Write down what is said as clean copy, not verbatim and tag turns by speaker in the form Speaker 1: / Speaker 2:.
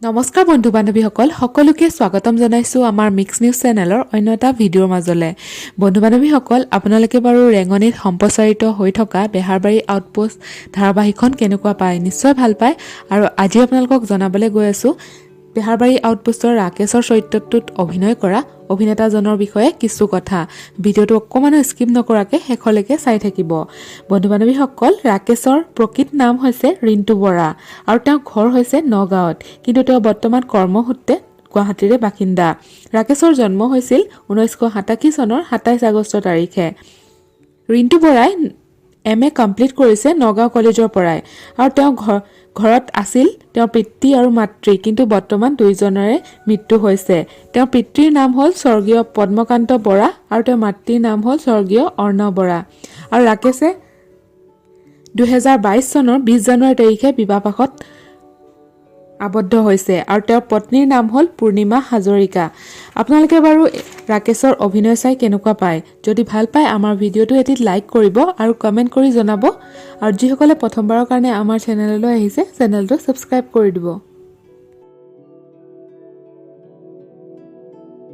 Speaker 1: নমস্কাৰ বন্ধু বান্ধৱীসকল সকলোকে স্বাগতম জনাইছোঁ আমাৰ মিক্স নিউজ চেনেলৰ অন্য এটা ভিডিঅ'ৰ মাজলৈ। বন্ধু বান্ধৱীসকল আপোনালোকে বাৰু ৰেঙনিত সম্প্ৰচাৰিত হৈ থকা বেহাৰবাৰী আউটপোষ্ট ধাৰাবাহিকখন কেনেকুৱা পায় নিশ্চয় ভাল পায় আৰু আজি আপোনালোকক জনাবলৈ গৈ আছোঁ বেহাৰবাৰী আউটপোষ্টৰ ৰাকেশৰ চৰিত্ৰটোত অভিনয় কৰা অভিনেতাজনৰ বিষয়ে কিছু কথা। ভিডিঅ'টো অকণমানো স্কিপ নকৰাকৈ শেষলৈকে চাই থাকিব। বন্ধু বান্ধৱীসকল ৰাকেশৰ প্ৰকৃত নাম হৈছে ৰিণ্টু বৰা আৰু তেওঁৰ ঘৰ হৈছে নগাঁৱত, কিন্তু তেওঁ বৰ্তমান কৰ্মসূত্ৰে গুৱাহাটীৰে বাসিন্দা। ৰাকেশৰ জন্ম হৈছিল 1987 চনৰ 27 আগষ্ট তাৰিখে। ৰিণ্টু বৰাই MA কমপ্লিট কৰিছে নগাঁও কলেজৰ পৰাই আৰু তেওঁ ঘৰত আছিল তেওঁৰ পিতৃ আৰু মাতৃ, কিন্তু বৰ্তমান দুইজনৰে মৃত্যু হৈছে। তেওঁৰ পিতৃৰ নাম হ'ল স্বৰ্গীয় পদ্মকান্ত বৰা আৰু তেওঁৰ মাতৃৰ নাম হ'ল স্বৰ্গীয় অৰ্ণৱ বৰা। আৰু ৰাকেশে 2022 চনৰ 20 জানুৱাৰী তাৰিখে বিবাহপাশত আবদ্ধ হৈছে আৰু তেওঁৰ পত্নীৰ নাম হ'ল পূৰ্ণিমা হাজৰিকা। আপোনালোকে বাৰু ৰাকেশৰ অভিনয় চাই কেনেকুৱা পায়? যদি ভাল পায় আমাৰ ভিডিঅ'টো এটিত লাইক কৰিব আৰু কমেণ্ট কৰি জনাব, আৰু যিসকলে প্ৰথমবাৰৰ কাৰণে আমাৰ চেনেললৈ আহিছে চেনেলটো ছাবস্ক্ৰাইব কৰি দিব।